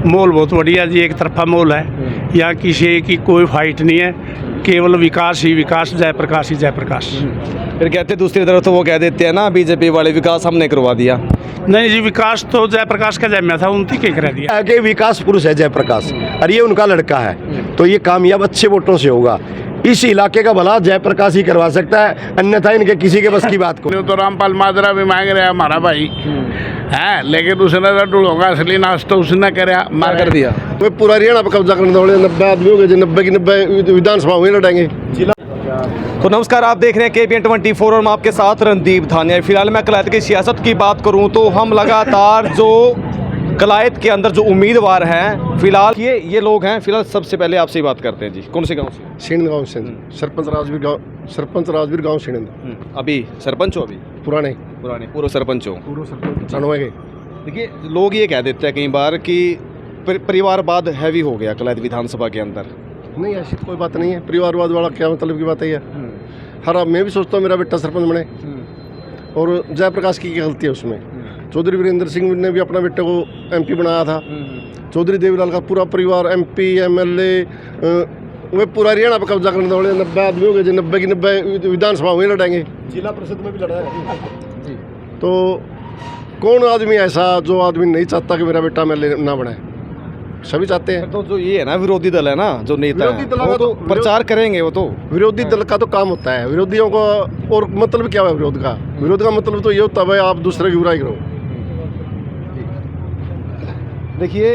माहौल बहुत बढ़िया जी, एक तरफा माहौल है। यहाँ किसी की कोई फाइट नहीं है, केवल विकास ही विकास, जयप्रकाश ही जयप्रकाश। फिर कहते दूसरी तरफ तो वो कह देते हैं ना बीजेपी वाले विकास हमने करवा दिया। नहीं जी, विकास तो जयप्रकाश का जन्म था, उनकी के करा दिया। आगे विकास पुरुष है जयप्रकाश, और ये उनका लड़का है, तो ये कामयाब अच्छे वोटों से होगा। इस इलाके का भला जयप्रकाश ही करवा सकता है, अन्यथा इनके किसी के बस की बात को। तो रामपाल माजरा भी मांग रहा है हमारा भाई है, लेकिन उसने तो ढूंढोगा असली नाश तो उसने मार कर दिया। तो पूरा हरियाणा पर कब्जा करने वाले 90 आदमी हो गए, 90 की 90 विधानसभा में लड़ेंगे। तो नमस्कार, आप देख रहे हैं KPN 24 और मैं आपके साथ रणदीप धानिया। फिलहाल मैं कलायत की सियासत की बात करूं तो हम लगातार जो कलायत के अंदर जो उम्मीदवार हैं, फिलहाल ये लोग हैं। फिलहाल सबसे पहले आपसे ही बात करते हैं जी, कौन से गांव से? सीण गाँव से, सरपंच राजवीर गाँव सीण। अभी सरपंच हो? अभी पुराने पूर्व सरपंच हो? चनवे के। देखिए, लोग ये कह देते हैं कई बार कि परिवारवाद हैवी हो गया कलायत विधानसभा के अंदर। नहीं, ऐसी कोई बात नहीं है। परिवारवाद वाला क्या मतलब की बात है? हर मैं भी सोचता हूँ मेरा बेटा सरपंच बने, और जयप्रकाश की गलती है उसमें। चौधरी वीरेंद्र सिंह ने भी अपना बेटे को MP बनाया था। चौधरी देवीलाल का पूरा परिवार MP MLA, वे पूरा हरियाणा पर कब्जा करने वाले 90 आदमी हो गए, 90 की 90 विधानसभा में लड़ेंगे। जिला परिषद में भी लड़ा है। तो कौन आदमी ऐसा जो आदमी नहीं चाहता कि मेरा बेटा MLA ना बनाए? सभी चाहते हैं। तो जो ये है ना विरोधी दल है ना, जो नेता विरोधी दल है, वो तो प्रचार करेंगे। वो तो विरोधी दल का तो काम होता है। विरोधियों का और मतलब क्या है? विरोध का मतलब तो ये होता है भाई आप दूसरे की बुराई करो। देखिए,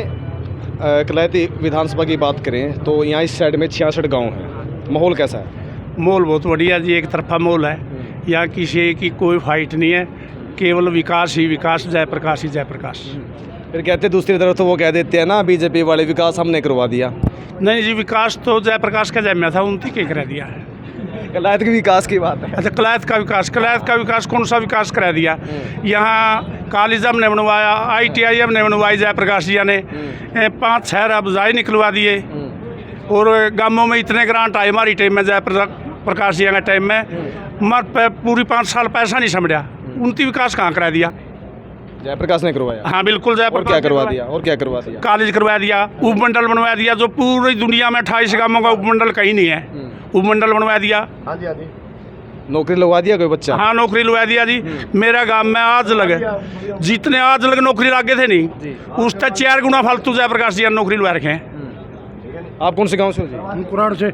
कलायत विधानसभा की बात करें तो यहाँ इस साइड में 66 गांव हैं। माहौल कैसा है? माहौल बहुत बढ़िया जी, एक तरफा माहौल है। यहाँ किसी की कोई फाइट नहीं है, केवल विकास ही विकास, जयप्रकाश ही जयप्रकाश। फिर कहते दूसरी तरफ तो वो कह देते हैं ना बीजेपी वाले विकास हमने करवा दिया। नहीं जी, विकास तो जयप्रकाश का जन्म था, उनकी के करा दिया है। कलायत के विकास की बात है। अच्छा, कलायत का विकास कौन सा विकास करा दिया? यहाँ कॉलेज हमने बनवाया, ITI हमने बनवाई जयप्रकाश जी ने, 5-6 अफजाई निकलवा दिए, और गाँवों में इतने ग्रांट आए हमारी टाइम में, जयप्रकाश जी के टाइम में मर पूरी 5 साल पैसा नहीं समझा। उनकी विकास कहाँ करा दिया? जयप्रकाश ने करवाया। हाँ बिल्कुल, और क्या करवा दिया? कॉलेज करवा दिया, उपमंडल बनवा दिया, जो पूरी दुनिया में 28 गांवों का उपमंडल कहीं नहीं है, उपमंडल बनवा दिया। हाँ जी, हाँ जी। नौकरी लगवा दिया कोई बच्चा? हाँ, नौकरी लगवा दिया जी। मेरा गांव में आज लगे, जितने आज लगे नौकरी लागे थे नहीं, उससे 4 गुना फालतू जयप्रकाश जी ने नौकरी लगा रखे हैं। आप कौन से गाँव से हो जी? कुराड़ से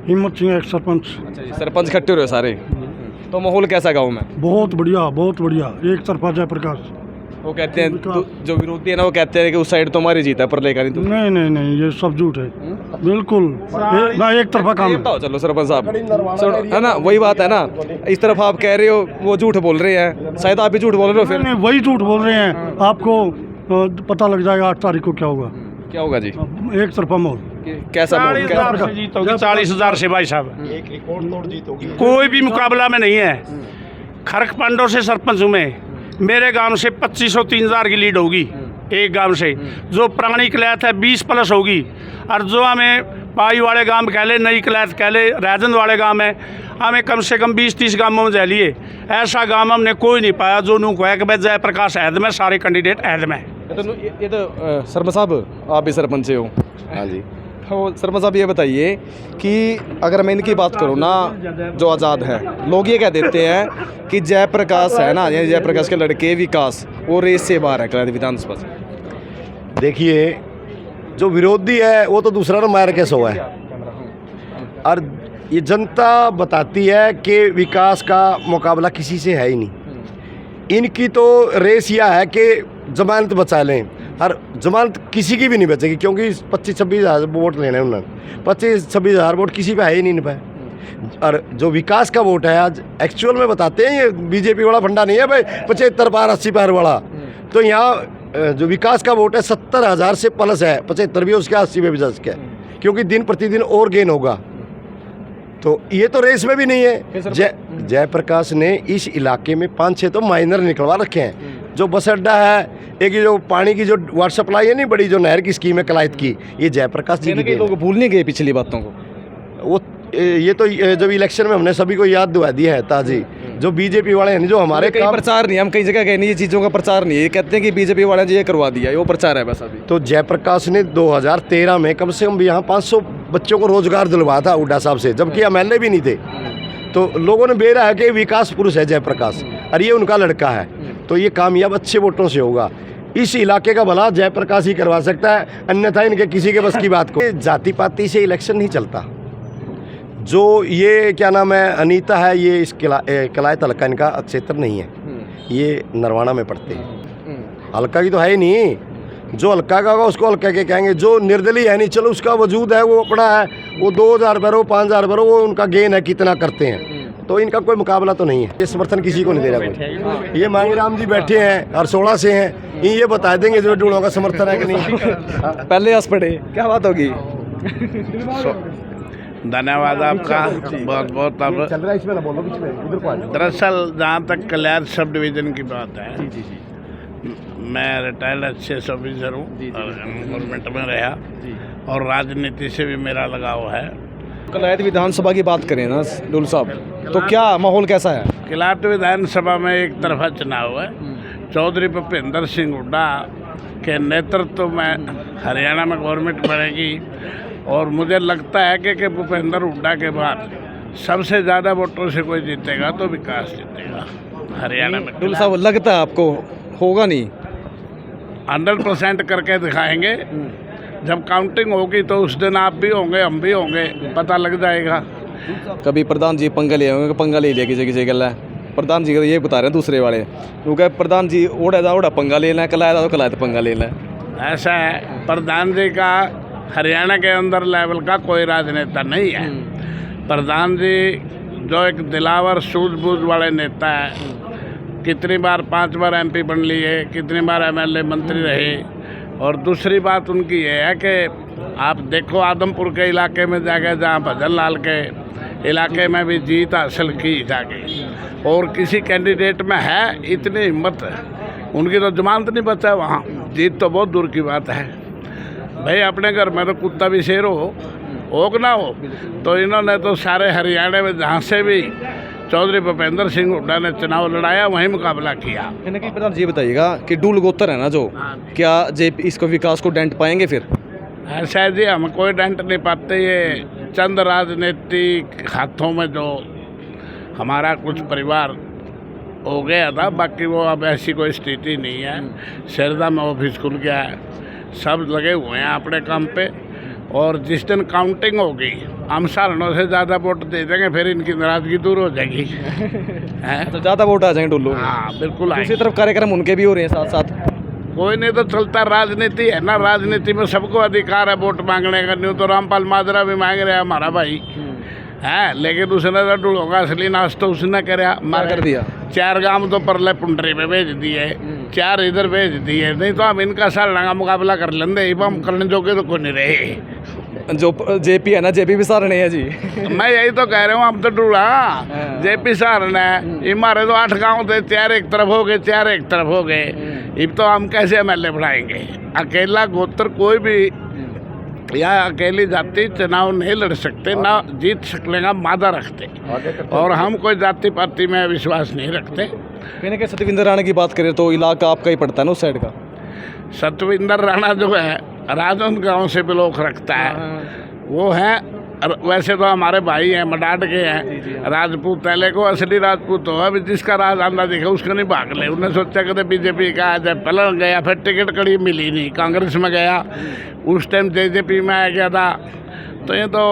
हिम्मत सिंह एक सरपंच। अच्छा जी, सरपंच इकट्ठे हो रहे हो सारे। तो माहौल कैसा गाँव में? बहुत बढ़िया, एक तरफा जयप्रकाश। वो कहते हैं जो विरोधी है ना, वो कहते हैं कि उस साइड तुम्हारी जीत है, पर लेकर नहीं तुम। नहीं, ये सब झूठ है बिल्कुल। ना एक तरफा काम है। चलो सरपंच साहब, है ना, वही बात है ना। इस तरफ आप कह रहे हो, वो झूठ बोल रहे हैं, शायद आप भी झूठ बोल रहे हो। फिर नहीं, वही झूठ बोल रहे हैं। आपको पता लग जाएगा 8 तारीख को क्या होगा जी। एक तरफा माहौल। कैसा 40,000 से भाई साहब, कोई भी मुकाबला में नहीं है। खरक पांडव से सरपंच हूँ मैं, मेरे गांव से 2503 की लीड होगी एक गांव से। जो पुरानी कलायत है 20+ होगी, और जो हमें पाई वाले गांव कह ले, नई कलायत कह ले, राजन वाले गांव है, हमें कम से कम 20-30 गांवों में लिए। ऐसा गांव हमने कोई नहीं पाया जो नू कहे कि भाई जयप्रकाश ऐद में, सारे कैंडिडेट ऐद में। ये तो सरपंच साहब आप भी सरपंच हो? हाँ जी। तो सरपंच साहब ये बताइए कि अगर मैं इनकी बात करूँ ना, जो आज़ाद है, लोग ये कह देते हैं कि जयप्रकाश है ना, ये जयप्रकाश के लड़के विकास, वो रेस से बाहर है कलायत विधानसभा से। देखिए, जो विरोधी है वो तो दूसरा मार के सो है, और ये जनता बताती है कि विकास का मुकाबला किसी से है ही नहीं। इनकी तो रेस यह है कि जमानत बचा लें, और जमानत किसी की भी नहीं बचेगी, क्योंकि 25-26 हज़ार वोट लेने हैं उन्होंने। 25-26 हज़ार वोट किसी पे है ही नहीं पाए। और जो विकास का वोट है आज एक्चुअल में बताते हैं, ये बीजेपी वाला फंडा नहीं है भाई 75 पार 80 पार वाला। तो यहाँ जो विकास का वोट है 70,000 से प्लस है, 75 भी उसके 80 में भी जा सके, क्योंकि दिन प्रतिदिन और गेन होगा। तो ये तो रेस में भी नहीं है। जयप्रकाश ने इस इलाके में 5-6 तो माइनर निकलवा रखे हैं। जो बस अड्डा है, एक जो पानी की जो वाटर सप्लाई है नहीं, बड़ी जो नहर की स्कीम है कलायत की, ये जयप्रकाश जी की। लोग भूल नहीं गए पिछली बातों को। वो ये तो जब इलेक्शन में हमने सभी को याद दिला दिया है ताजी जो बीजेपी वाले हैं जो हमारे कहीं काम, प्रचार नहीं, हम कई जगह गए नहीं, ये चीज़ों का प्रचार नहीं है, ये कहते हैं कि बीजेपी वाले ने ये करवा दिया, ये वो प्रचार है बस अभी। तो जयप्रकाश ने 2013 में कम से कम यहाँ 500 बच्चों को रोजगार दिलवाया था हुड्डा साहब से, जबकि एमएलए भी नहीं थे। तो लोगों ने बेरा है कि विकास पुरुष है जयप्रकाश, और ये उनका लड़का है, तो ये कामयाब अच्छे वोटों से होगा। इस इलाके का भला जयप्रकाश ही करवा सकता है, अन्यथा इनके किसी के बस की बात को। जाति पाति से इलेक्शन नहीं चलता। जो ये क्या नाम है अनीता है, ये इस कलायत हल्का इनका क्षेत्र नहीं है, ये नरवाना में पड़ते हैं। हल्का की तो है ही नहीं, जो हल्का का होगा उसको हल्का के कहेंगे। जो निर्दलीय है नहीं, चलो उसका वजूद है, वो अपना है, वो 2000 भरो 5000 भरो, वो उनका गेन है कितना करते हैं, तो इनका कोई मुकाबला तो नहीं है। ये समर्थन किसी को नहीं दे रहा कोई। ये मांगीराम जी बैठे हैं और 16 से हैं, ये बता देंगे जो डूढ़ों का समर्थन है कि नहीं। पहले हंस पड़े, क्या बात होगी। धन्यवाद आपका बहुत बहुत। अब चल रहा है इसमें ना बोलो बीच में, उधर को आ जाओ। दरअसल जहाँ तक कल्याण सब डिवीज़न की बात है, मैं रिटायर्ड अच्छे ऑफिसर हूँ और गवर्नमेंट में रहा, और राजनीति से भी मेरा लगाव है। कलायत विधानसभा की बात करें ना डुल साहब, तो क्या माहौल कैसा है? कल्याण विधानसभा में एक तरफा चुनाव है। चौधरी भूपेंद्र सिंह हुड्डा के नेतृत्व में हरियाणा में गवर्नमेंट बनेगी, और मुझे लगता है कि भूपेंद्र हुड्डा के बाद सबसे ज़्यादा वोटों से कोई जीतेगा तो विकास जीतेगा हरियाणा में। डुल साहब, लगता है आपको होगा नहीं? 100% करके दिखाएंगे। जब काउंटिंग होगी तो उस दिन आप भी होंगे, हम भी होंगे, पता लग जाएगा। कभी प्रधान जी पंगा ले होंगे, पंगा ले लिया किसी गल है। प्रधान जी का ये बता रहे हैं दूसरे वाले, क्योंकि प्रधान जी ओढ़ा पंगा लेना है, कलाया तो कलाया पंगा लेना है। ऐसा है, प्रधान जी का हरियाणा के अंदर लेवल का कोई राजनेता नहीं है। प्रधान जी जो एक दिलावर सूझबूझ वाले नेता है, कितनी बार 5 बार MP बन लिए, कितनी बार MLA मंत्री रहे। और दूसरी बात उनकी ये है कि आप देखो आदमपुर के इलाके में जाके, जहाँ भजन लाल के इलाके में भी जीत हासिल की जाके, और किसी कैंडिडेट में है इतनी हिम्मत, उनकी तो जमानत नहीं बचा वहाँ, जीत तो बहुत दूर की बात है। भाई अपने घर में तो कुत्ता भी शेर हो ना हो, तो इन्होंने तो सारे हरियाणा में जहाँ से भी चौधरी भूपेंद्र सिंह हुड्डा ने चुनाव लड़ाया वहीं मुकाबला किया। कि प्रधान जी बताइएगा कि डुल गोत्र है ना जो, क्या जेपी इसको विकास को डेंट पाएंगे फिर? ऐसा है जी, हम कोई डेंट नहीं पाते। ये चंद राजनीतिक हाथों में जो हमारा कुछ परिवार हो गया था, बाकी वो अब ऐसी कोई स्थिति नहीं है। शेरदा में ऑफिस खुल गया है, सब लगे हुए हैं अपने काम पे, और जिस दिन काउंटिंग होगी हम सारणों से ज़्यादा वोट दे देंगे, फिर इनकी नाराजगी दूर हो जाएगी। तो ज़्यादा वोट आ जाएंगे डुल्लू। हाँ बिल्कुल। दूसरी तरफ कार्यक्रम उनके भी हो रहे हैं साथ साथ। कोई नहीं तो चलता, राजनीति है ना, राजनीति में सबको अधिकार है वोट मांगने का। न्यू तो रामपाल माजरा भी मांग रहा है हमारा भाई है, लेकिन उसने तो डुलों का असली नाश तो उसने मार कर दिया। 4 गांव तो परले पुंडरी में भेज दिए, 4 इधर भेज दिए। नहीं तो हम इनका सारणा का मुकाबला कर लेंगे, हम करने जोगे तो कोई नहीं रहे। जो जेपी है ना, जेपी भी सारने है जी। मैं यही तो कह रहा हूँ, हम तो डूला जेपी सारना है। हमारे तो 8 गांव थे, 4 एक तरफ हो गए, 4 एक तरफ हो गए। अब तो हम कैसे MLA बढ़ाएंगे? अकेला गोत्र कोई भी या अकेली जाति चुनाव नहीं लड़ सकते, ना जीत सकलेगा मादा रखते, और हम कोई जाति पाति में विश्वास नहीं रखते। कहीं ना कहीं सतविंदर राणा की बात करें तो इलाका आपका ही पड़ता है ना उस साइड का। सतविंदर राणा जो है राजौंद गांव से बिलोक रखता है, वो है। वैसे तो हमारे भाई हैं, मडाट के हैं, राजपूत है, लेकिन असली राजपूत हो। अभी जिसका राज आंदा दिखा उसका नहीं भाग ले। उन्हें सोचा कि बीजेपी का जब पहले गया, फिर टिकट कड़ी मिली नहीं, कांग्रेस में गया, उस टाइम JJP में आ गया था। तो ये तो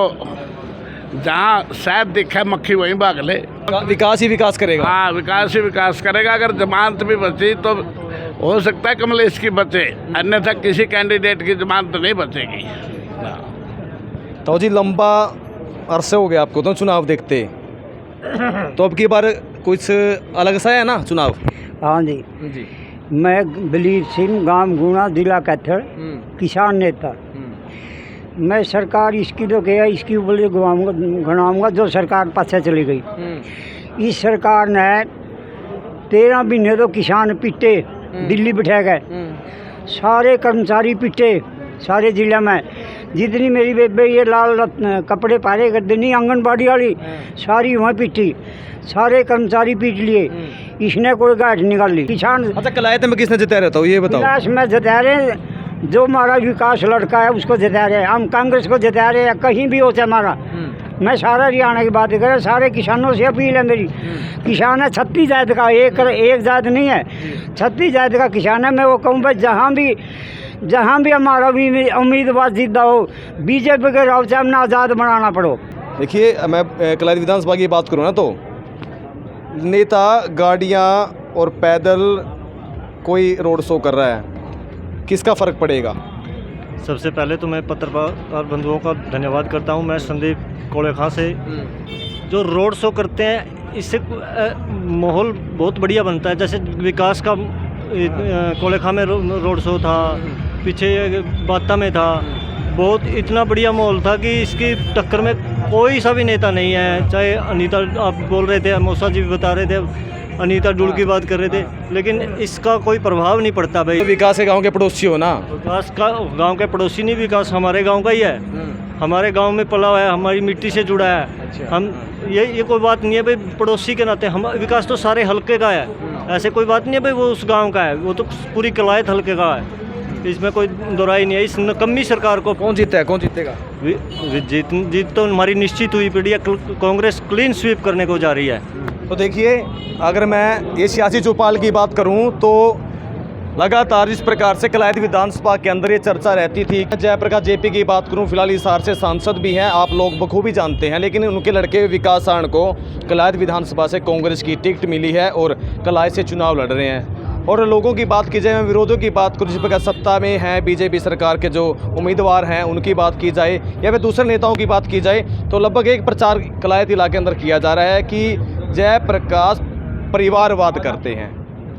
जहाँ शायद दिखा मक्खी वहीं भाग ले। विकास ही विकास करेगा। हाँ, विकास ही विकास करेगा। अगर जमानत भी बची तो हो सकता है कमलेश की बचे, अन्यथा किसी कैंडिडेट की जमानत नहीं बचेगी। तो जी लंबा अरसे हो गया आपको तो चुनाव देखते, तो अब की बार कुछ अलग सा है ना चुनाव? हाँ जी, मैं बलीर सिंह, गांव गुना, जिला कैथल, किसान नेता। मैं सरकार इसकी तो क्या, इसकी बोले गणाऊंगा जो सरकार पासे चली गई। इस सरकार ने 13 महीने तो किसान पिटे, दिल्ली बिठा गए, सारे कर्मचारी पिटे सारे जिले में। जितनी मेरी बेबे ये लाल कपड़े पारे कर देनी आंगनबाड़ी वाली सारी वहाँ पीटी, सारे कर्मचारी पीट लिए, इसने कोई गाठ निकाल ली। किसान अच्छा, कलायत में किसने जिताया रहता हूँ ये बताओ। विकास में जिता रहे, जो हमारा विकास लड़का है उसको जिता रहे, हम कांग्रेस को जिता रहे हैं, कहीं भी होता हमारा। मैं सारा हरियाणा की बात करें, सारे किसानों से अपील है मेरी। किसान है 36 जात का, एक जात नहीं है, 36 जात का किसान है। मैं वो कहूँ भाई जहाँ भी हमारा भी उम्मीदवार जीता हो, बीजेपी के राव से हमने आज़ाद बनाना पड़ो। देखिए, मैं कलायत विधानसभा की बात करूँ ना तो नेता गाड़ियाँ और पैदल कोई रोड शो कर रहा है, किसका फ़र्क पड़ेगा? सबसे पहले तो मैं पत्रकार बंधुओं का धन्यवाद करता हूं। मैं संदीप कोड़ेखां से। जो रोड शो करते हैं इससे माहौल बहुत बढ़िया बनता है। जैसे विकास का कोड़ेखां में रोड शो था, पीछे बाता में था, बहुत इतना बढ़िया माहौल था कि इसकी टक्कर में कोई सा भी नेता नहीं है। चाहे अनीता आप बोल रहे थे, मौसा जी भी बता रहे थे, अनीता डुल की बात कर रहे थे, लेकिन इसका कोई प्रभाव नहीं पड़ता भाई। विकास के गांव के पड़ोसी हो ना? विकास का गांव के पड़ोसी नहीं, विकास हमारे गांव का ही है। हमारे गांव में पला हुआ है, हमारी मिट्टी से जुड़ा है। अच्छा। हम ये कोई बात नहीं है भाई, पड़ोसी के नाते हम विकास तो सारे हल्के का है। ऐसे कोई बात नहीं है भाई वो उस गांव का है, वो तो पूरी कलायत हल्के का है, इसमें कोई दोराई नहीं है। इस नकम्मी सरकार को कौन जीता है, कौन जीतेगा? जीत तो हमारी निश्चित हुई पड़ी है। कांग्रेस क्लीन स्वीप करने को जा रही है। तो देखिए, अगर मैं ये सियासी चौपाल की बात करूं तो लगातार इस प्रकार से कलायत विधानसभा के अंदर ये चर्चा रहती थी। जयप्रकाश जेपी की बात करूं, फिलहाल हिसार से सांसद भी हैं, आप लोग बखूबी जानते हैं, लेकिन उनके लड़के विकास आण को कलायत विधानसभा से कांग्रेस की टिकट मिली है और कलायत से चुनाव लड़ रहे हैं। और लोगों की बात की जाए, विरोधियों की बात करूँ, जिस प्रकार सत्ता में हैं बीजेपी सरकार के जो उम्मीदवार हैं उनकी बात की जाए या फिर दूसरे नेताओं की बात की जाए, तो लगभग एक प्रचार कलायत इलाके के अंदर किया जा रहा है कि जयप्रकाश परिवारवाद करते हैं,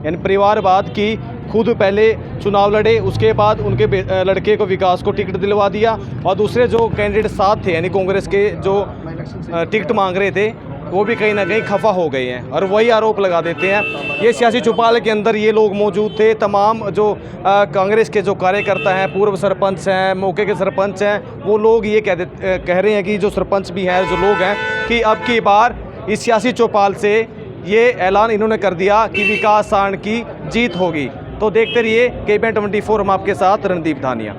यानी परिवारवाद की खुद पहले चुनाव लड़े, उसके बाद उनके लड़के को विकास को टिकट दिलवा दिया और दूसरे जो कैंडिडेट साथ थे यानी कांग्रेस के जो टिकट मांग रहे थे वो भी कहीं ना कहीं खफा हो गए हैं और वही आरोप लगा देते हैं। ये सियासी चौपाल के अंदर ये लोग मौजूद थे, तमाम जो कांग्रेस के जो कार्यकर्ता हैं, पूर्व सरपंच हैं, मौके के सरपंच हैं, वो लोग ये कह रहे हैं कि जो सरपंच भी हैं, जो लोग हैं, कि अब की बार इस सियासी चौपाल से ये ऐलान इन्होंने कर दिया कि विकास आण की जीत होगी। तो देखते रहिए KBN 24, हम आपके साथ रणदीप धानिया।